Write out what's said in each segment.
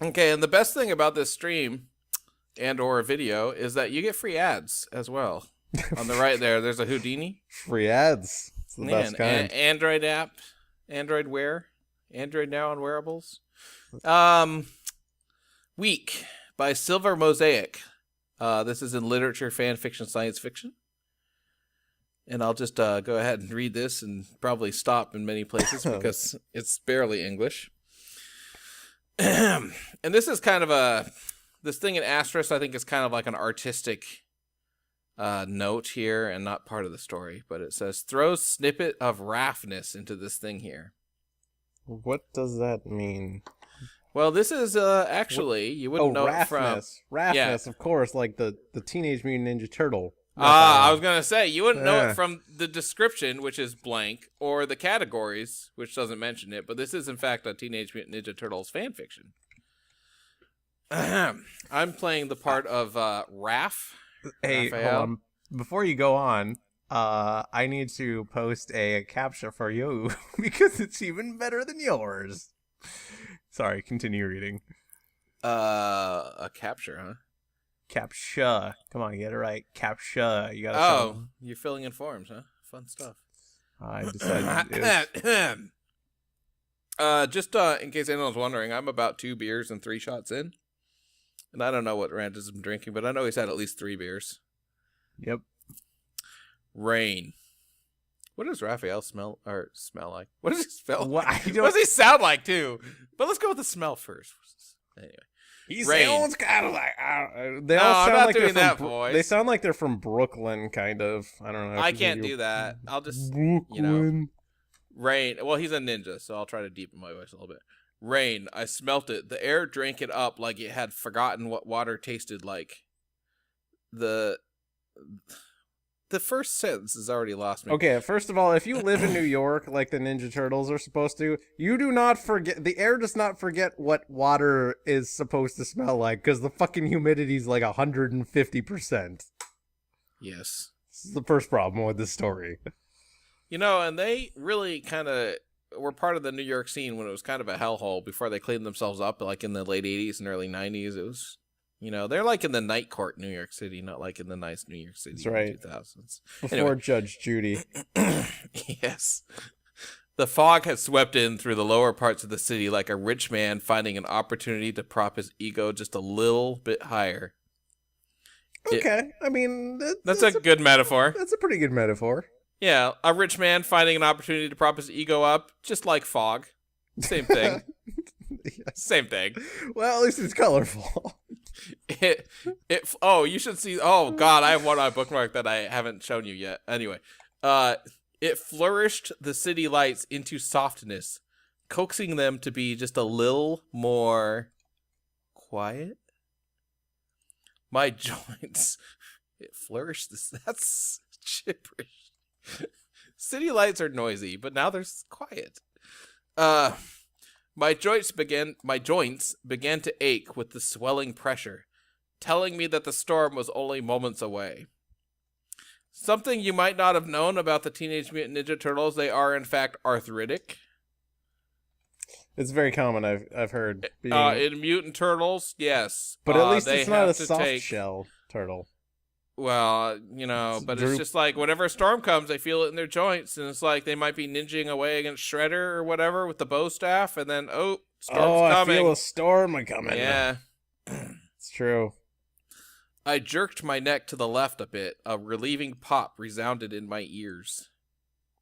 Okay, and the best thing about this stream and or video is that you get free ads as well. On the right there's a Houdini. Free ads. It's the Yeah, best kind. Android app, Android Wear, Android Now on wearables. Um, Week by Silver Mosaic. This is in literature, fan fiction, science fiction. And I'll just go ahead and read this and probably stop in many places because it's barely English. And this is kind of this thing in asterisk, I think is kind of like an artistic note here and not part of the story. But it says, throws snippet of Raphness into this thing here. What does that mean? Well, this is actually, you wouldn't know it from... Raphness, of course, like the Teenage Mutant Ninja Turtle. I was going to say, you wouldn't know it from the description, which is blank, or the categories, which doesn't mention it, but this is, in fact, a Teenage Mutant Ninja Turtles fanfiction. I'm playing the part of Hey, Raphael. hold on. Before you go on, I need to post a captcha for you, because it's even better than yours. Sorry, continue reading. A capture, huh? Captcha. Come on, get it right. Captcha. You gotta. You're filling in forms, huh? Fun stuff. I decided. Just in case anyone's wondering, I'm about 2 beers and 3 shots in, and I don't know what Rand has been drinking, but I know he's had at least 3 beers. Yep. Rain. What does Raphael smell like? What does he smell? What, like? What does he sound like too? But let's go with the smell first. Anyway. He Rain. sounds kind of like they No, all I'm sound not like doing they're that from voice. They sound like they're from Brooklyn, kind of. I don't know. I can't do that. I'll just Brooklyn. Rain. Well, he's a ninja, so I'll try to deepen my voice a little bit. Rain. I smelt it. The air drank it up like it had forgotten what water tasted like. The first sentence has already lost me. Okay, first of all, if you live in New York like the Ninja Turtles are supposed to, you do not forget, the air does not forget what water is supposed to smell like, because the fucking humidity is like 150%. Yes. This is the first problem with this story. You know, and they really kind of were part of the New York scene when it was kind of a hellhole before they cleaned themselves up, like in the late 80s and early 90s. It was... You know, they're like in the night court New York City, not like in the nice New York City That's right. 2000s. Before Anyway. Judge Judy. Yes. The fog had swept in through the lower parts of the city like a rich man finding an opportunity to prop his ego just a little bit higher. Okay, I mean... That's a good metaphor. That's a pretty good metaphor. Yeah, a rich man finding an opportunity to prop his ego up, just like fog. Same thing. Yes. Same thing. Well, at least it's colorful. You should see. Oh God, I have one on my bookmark that I haven't shown you yet. Anyway, it flourished the city lights into softness, coaxing them to be just a little more quiet. My joints. It flourished this. That's gibberish. City lights are noisy, but now they're quiet. My joints began to ache with the swelling pressure, telling me that the storm was only moments away. Something you might not have known about the Teenage Mutant Ninja Turtles, they are in fact arthritic. It's very common, I've heard. In Mutant Turtles, yes. But at least it's not a soft shell turtle. Well, you know, but it's just like whenever a storm comes, they feel it in their joints, and it's like they might be ninjing away against Shredder or whatever with the bow staff, and then, storm's coming. I feel a storm coming. Yeah. It's true. I jerked my neck to the left a bit. A relieving pop resounded in my ears.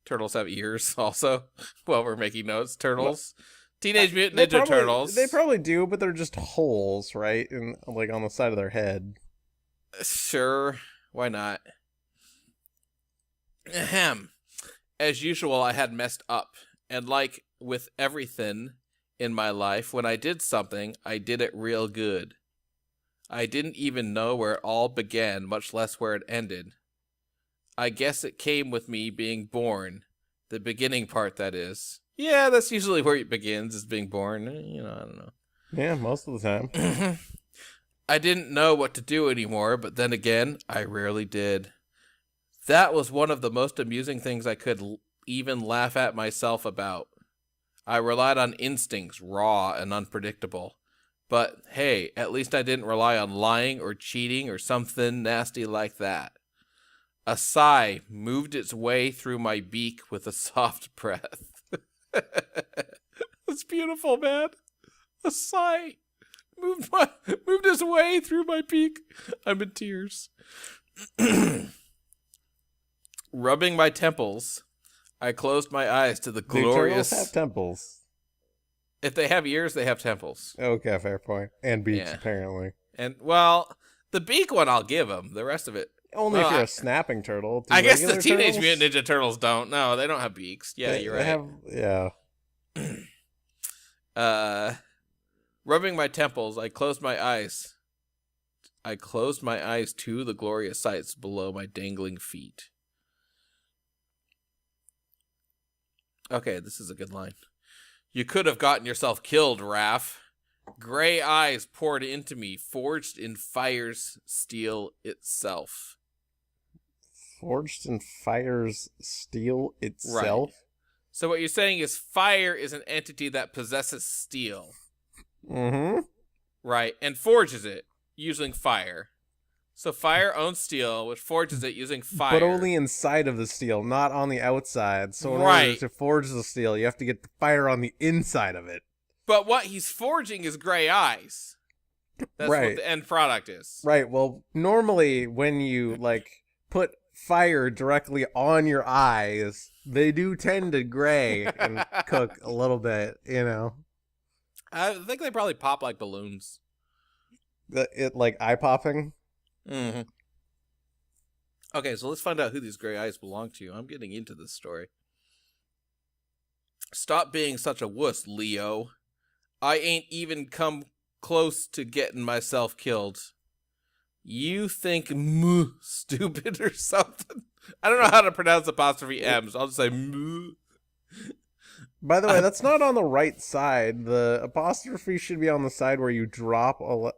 Turtles have ears also. Well, we're making notes. Turtles. Teenage Mutant Ninja Turtles. They probably do, but they're just holes, right? Like on the side of their head. Sure, why not? Ahem. As usual, I had messed up, and like with everything in my life, when I did something, I did it real good. I didn't even know where it all began, much less where it ended. I guess it came with me being born. The beginning part, that is. Yeah, that's usually where it begins, is being born. You know, I don't know. Yeah, most of the time. I didn't know what to do anymore, but then again, I rarely did. That was one of the most amusing things I could even laugh at myself about. I relied on instincts, raw and unpredictable. But hey, at least I didn't rely on lying or cheating or something nasty like that. A sigh moved its way through my beak with a soft breath. That's beautiful, man. A sigh moved its way through my beak. I'm in tears. Rubbing my temples, I closed my eyes to the glorious... Do turtles have temples? If they have ears, they have temples. Okay, fair point. And beaks, apparently. And, well, the beak one I'll give them. The rest of it... Only if you're a snapping turtle. I guess the Teenage Mutant Ninja Turtles don't. No, they don't have beaks. Yeah, you're right. Rubbing my temples, I closed my eyes. I closed my eyes to the glorious sights below my dangling feet. Okay, this is a good line. You could have gotten yourself killed, Raph. Gray eyes poured into me, forged in fire's steel itself. Forged in fire's steel itself? Right. So what you're saying is fire is an entity that possesses steel. Mm-hmm. Right, and forges it using fire. So fire owns steel, which forges it using fire. But only inside of the steel, not on the outside. So in order to forge the steel, you have to get the fire on the inside of it. But what he's forging is gray eyes. That's what the end product is. Right, well, normally when you, put fire directly on your eyes, they do tend to gray and cook a little bit, I think they probably pop like balloons. Like eye popping? Mm-hmm. Okay, so let's find out who these gray eyes belong to. I'm getting into this story. Stop being such a wuss, Leo. I ain't even come close to getting myself killed. You think stupid or something? I don't know how to pronounce apostrophe M's. I'll just say moo. By the way, that's not on the right side. The apostrophe should be on the side where you drop a...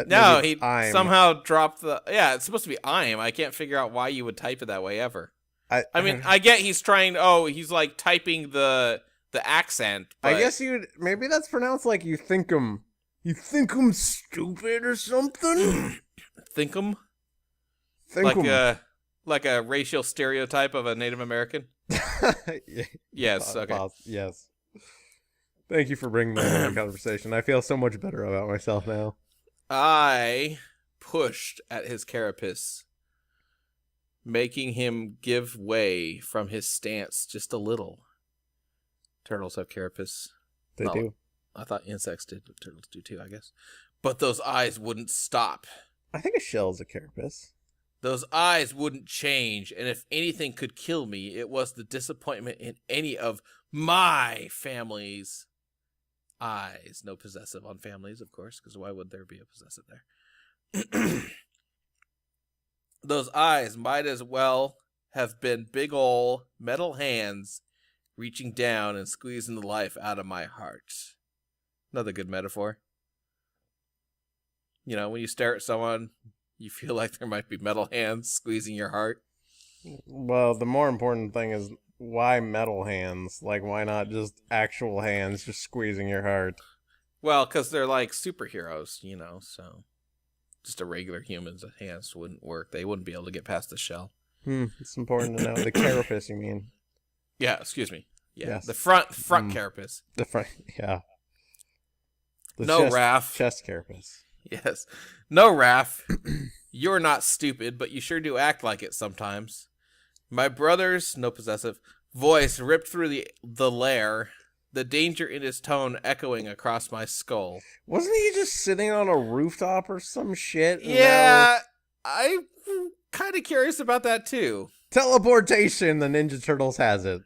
No, he somehow dropped the... Yeah, it's supposed to be I'm. I can't figure out why you would type it that way ever. I mean, I get he's trying... he's like typing the accent. But... I guess maybe that's pronounced like you think 'em. You think 'em stupid or something? Think 'em? Like a racial stereotype of a Native American? Yes, okay. Yes. Thank you for bringing that into the conversation. I feel so much better about myself now. I pushed at his carapace, making him give way from his stance just a little. Turtles have carapace. They do. I thought insects did, but turtles do too, I guess. But those eyes wouldn't stop. I think a shell's a carapace. Those eyes wouldn't change, and if anything could kill me, it was the disappointment in any of my family's eyes. No possessive on families, of course, because why would there be a possessive there? Those eyes might as well have been big ol' metal hands reaching down and squeezing the life out of my heart. Another good metaphor. When you stare at someone... You feel like there might be metal hands squeezing your heart? Well, the more important thing is why metal hands? Like, why not just actual hands just squeezing your heart? Well, because they're like superheroes, so just a regular human's hands wouldn't work. They wouldn't be able to get past the shell. It's important to know. The carapace, you mean? Yeah, excuse me. Yeah, yes. The front carapace. The front, yeah. Raph. Chest carapace. Yes. No, Raph. You're not stupid, but you sure do act like it sometimes. My brother's, no possessive, voice ripped through the lair, the danger in his tone echoing across my skull. Wasn't he just sitting on a rooftop or some shit? Yeah, I'm kind of curious about that too. Teleportation, the Ninja Turtles has it.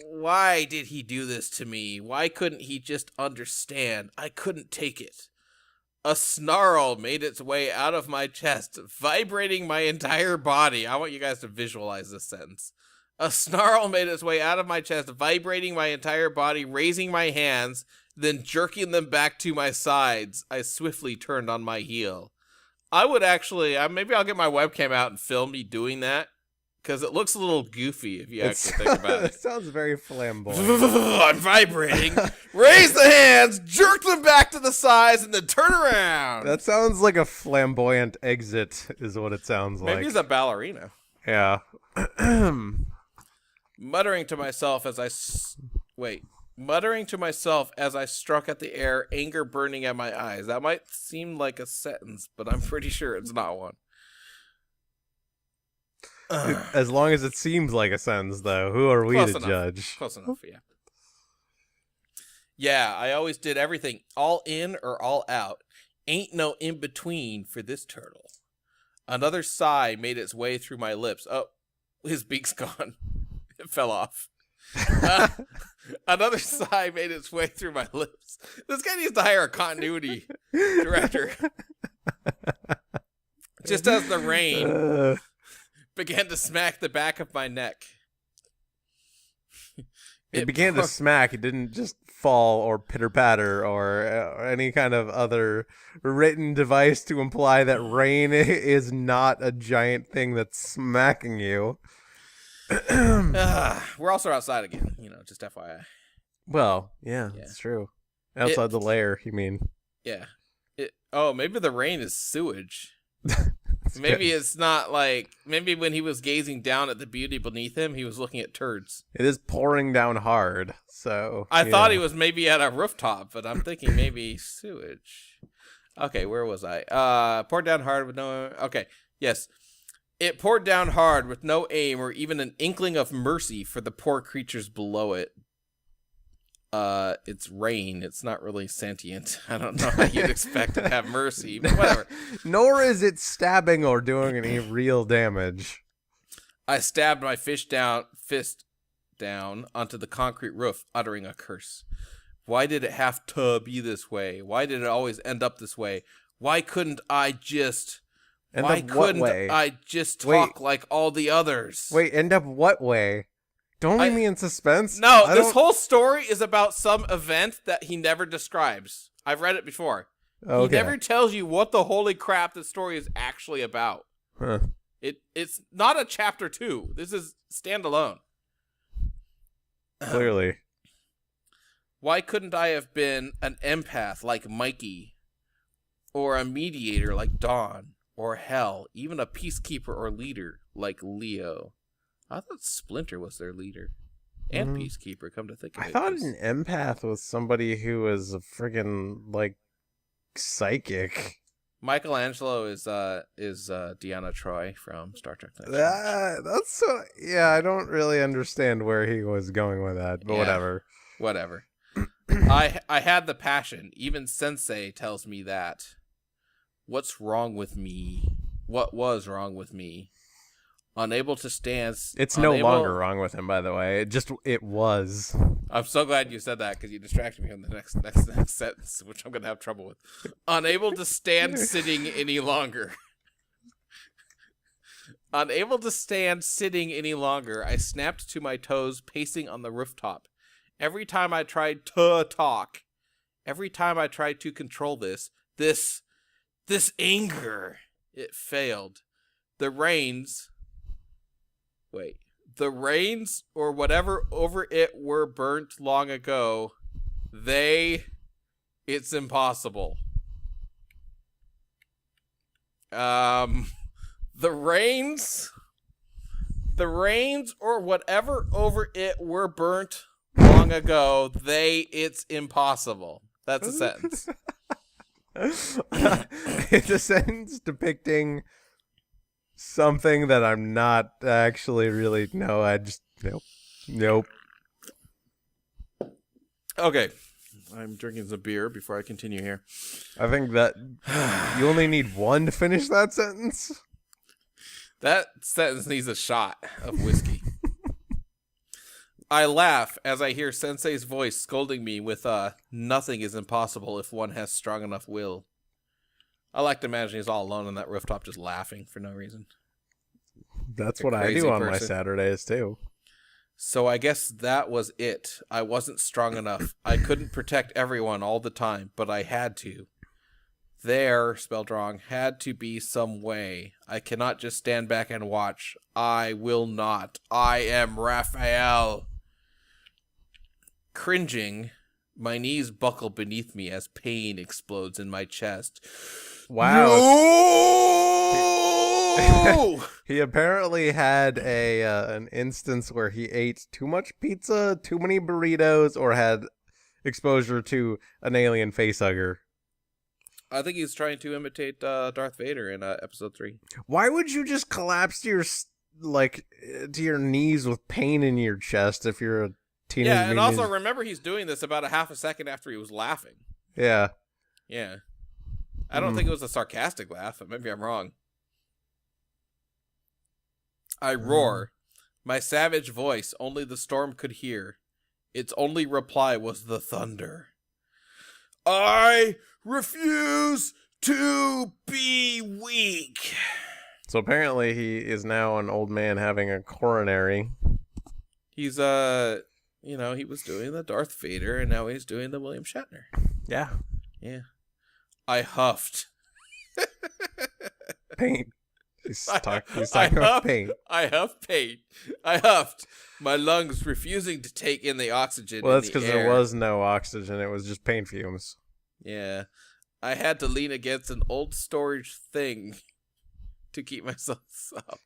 Why did he do this to me? Why couldn't he just understand? I couldn't take it. A snarl made its way out of my chest, vibrating my entire body. I want you guys to visualize this sentence. A snarl made its way out of my chest, vibrating my entire body, raising my hands, then jerking them back to my sides. I swiftly turned on my heel. I would actually, maybe I'll get my webcam out and film me doing that, because it looks a little goofy if you actually think about It it. sounds very flamboyant. I'm vibrating. Raise the hands, jerk them back to the sides, and then turn around. That sounds like a flamboyant exit, is what it sounds like. Maybe he's a ballerina. Yeah. Muttering to myself as I struck at the air, anger burning at my eyes. That might seem like a sentence, but I'm pretty sure it's not one. As long as it seems like a sentence, though, who are we to judge? Close enough, yeah. Yeah, I always did everything all in or all out. Ain't no in between for this turtle. Another sigh made its way through my lips. Oh, his beak's gone. It fell off. Another sigh made its way through my lips. This guy needs to hire a continuity director. Just as the rain began to smack the back of my neck. It began to smack. It didn't just fall or pitter-patter or any kind of other written device to imply that rain is not a giant thing that's smacking you. We're also outside again, just FYI. Well, yeah, that's true. Outside the lair, you mean? Yeah. Maybe the rain is sewage. Maybe it's not maybe when he was gazing down at the beauty beneath him, he was looking at turds. It is pouring down hard, so... I thought he was maybe at a rooftop, but I'm thinking maybe sewage. Okay, where was I? Poured down hard with no... Okay, yes. It poured down hard with no aim or even an inkling of mercy for the poor creatures below it. It's rain. It's not really sentient. I don't know how you'd expect it to have mercy, but whatever. Nor is it stabbing or doing any real damage. I stabbed my fist down onto the concrete roof, uttering a curse. Why did it have to be this way? Why did it always end up this way? Why couldn't I just... Why couldn't I just talk like all the others? Wait, end up what way? Don't leave me in suspense. No, this whole story is about some event that he never describes. I've read it before. Okay. He never tells you what the holy crap the story is actually about. Huh. It's not a chapter 2. This is standalone. Clearly. Why couldn't I have been an empath like Mikey? Or a mediator like Dawn? Or hell, even a peacekeeper or leader like Leo? I thought Splinter was their leader. And peacekeeper, come to think of it. I thought an empath was somebody who was a friggin', psychic. Michelangelo is Deanna Troi from Star Trek. That's so... Yeah, I don't really understand where he was going with that, but Whatever. I had the passion. Even Sensei tells me that. What's wrong with me? What was wrong with me? Unable to stand... It's no longer wrong with him, by the way. It was. I'm so glad you said that, because you distracted me from the next sentence, which I'm going to have trouble with. Unable to stand sitting any longer. Unable to stand sitting any longer, I snapped to my toes, pacing on the rooftop. Every time I tried to talk, every time I tried to control this anger, it failed. The rains or whatever over it were burnt long ago. It's impossible. The rains or whatever over it were burnt long ago. It's impossible. That's a sentence. It's a sentence depicting something that I'm not actually really... No, I just... Nope. Okay. I'm drinking some beer before I continue here. I think that you only need one to finish that sentence. That sentence needs a shot of whiskey. I laugh as I hear Sensei's voice scolding me with nothing is impossible if one has strong enough will. I like to imagine he's all alone on that rooftop just laughing for no reason. That's what I do on my Saturdays, too. So I guess that was it. I wasn't strong enough. I couldn't protect everyone all the time, but I had to. There, spelled wrong, had to be some way. I cannot just stand back and watch. I will not. I am Raphael. Cringing, my knees buckle beneath me as pain explodes in my chest. Wow. No! He apparently had an instance where he ate too much pizza, too many burritos, or had exposure to an alien facehugger. I think he's trying to imitate Darth Vader in episode 3. Why would you just collapse to your knees with pain in your chest if you're a teenage Yeah, and mutant also remember he's doing this about a half a second after he was laughing. Yeah. Yeah. I don't think it was a sarcastic laugh, but maybe I'm wrong. I roar. My savage voice only the storm could hear. Its only reply was the thunder. I refuse to be weak. So apparently he is now an old man having a coronary. He's, he was doing the Darth Vader, and now he's doing the William Shatner. Yeah. Yeah. I huffed. Paint. He's talking about paint. I huffed paint. I huffed. My lungs refusing to take in the oxygen. Well, that's because the there was no oxygen. It was just paint fumes. Yeah. I had to lean against an old storage thing to keep myself up.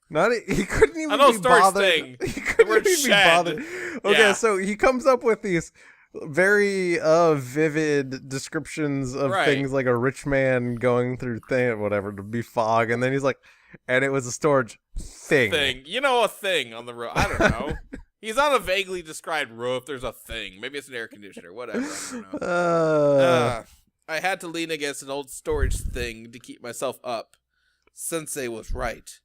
He couldn't even I know be storage bothered. thing. He couldn't even be bothered. Okay, Yeah. so he comes up with these very vivid descriptions of things like a rich man going through whatever to be fog, and then he's like, and it was a storage thing. A thing on the roof. I don't know. He's on a vaguely described roof. There's a thing. Maybe it's an air conditioner. Whatever. I don't know. I had to lean against an old storage thing to keep myself up. Sensei was right.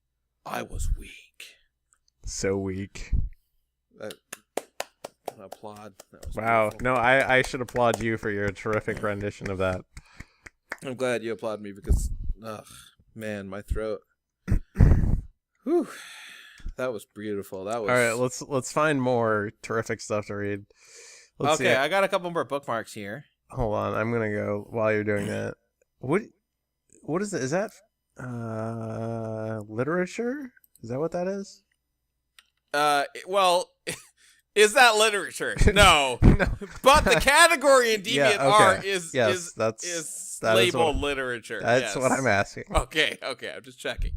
I was weak. So weak. Applaud. That was wow. beautiful. No, I should applaud you for your terrific rendition of that. I'm glad you applaud me because, man, my throat. Whew. That was beautiful. That was all right. Let's find more terrific stuff to read. Let's see. I got a couple more bookmarks here. Hold on, I'm gonna go while you're doing that. What is it? Is that literature? Is that what that is? Well, is that literature? No. No. But the category in DeviantArt is that labeled is literature. That's yes. what I'm asking. Okay, I'm just checking.